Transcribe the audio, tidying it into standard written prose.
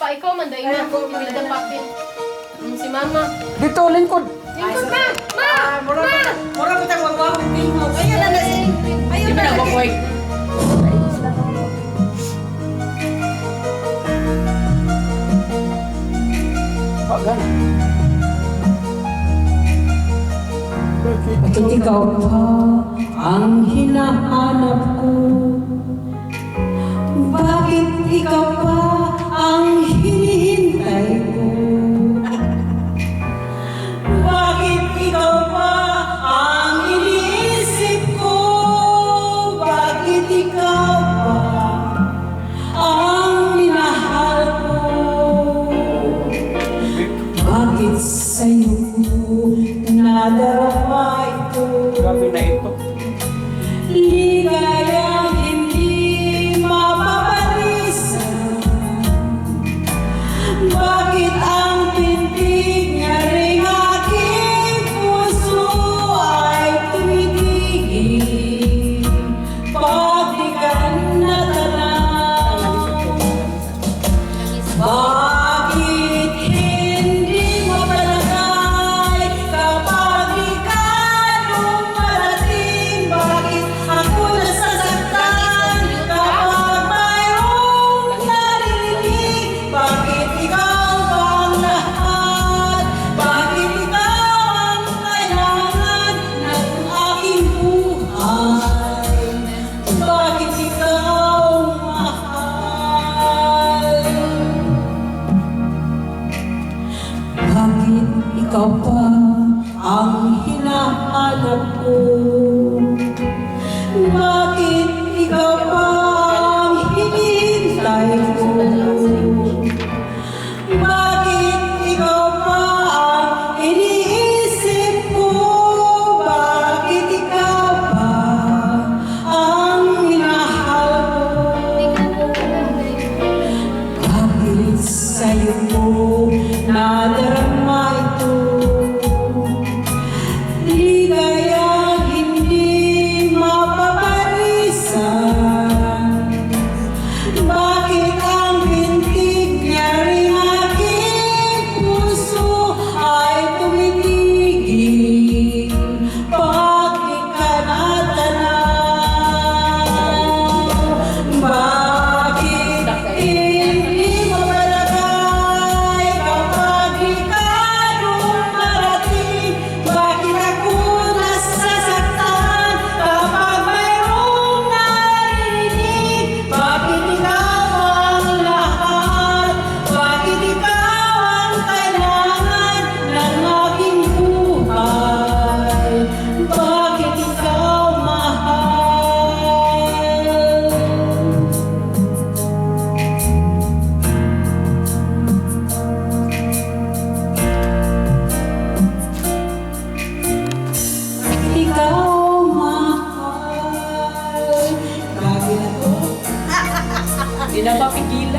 papa, ikaw man dahil na. Hindi na papit. Si mama. Dito, lingkod. Lingkod na! Ma! Mura ko tayo magwawag ng tingog. Ayun na nasi. Ayun na lagi. Oh, gana. Bakit ikaw pa ang hinahanap ko? Bakit ikaw pa ang hinihintay ko? Bakit ikaw pa ang iniisip ko? Bakit ikaw pa ang minahal ko? Bakit sa'yo nadarama ito? Grabe na ito. Ligayang hindi mapapalisan. Bakit ang pintig niya ring aking puso ay tumitigil pag di ka natanaw? Bakit hindi mo palagay kapag ikaw dumarating? Bakit ako nasasaktan kapag mayroong narinig? Bakit ikaw ang lahat? Bakit ikaw ang kailangan ng aking buhay? Bakit ikaw mahal? Bakit ikaw pa ang hinahanap ko? Bakit ikaw pa ang hinihintay ko? Bakit ikaw pa ang iniisip ko? Bakit ikaw pa ang minahal ko? Bakit sa'yo ko nadarama ito? Ligayang hindi mapapalisan. Bakit ang pintig niya ring aking puso ay tumitigil pag di ka natanaw? Bakit hindi mo palagay kapag ikaw dumarating? Bakit ako nasasaktan kapag mayroong narinig? Bakit ikaw ang lahat? Bakit ikaw ang kailangan ng aking buhay? Bakit ikaw mahal? Ikaw mahal. Grabe na to. Hindi na mapigilan.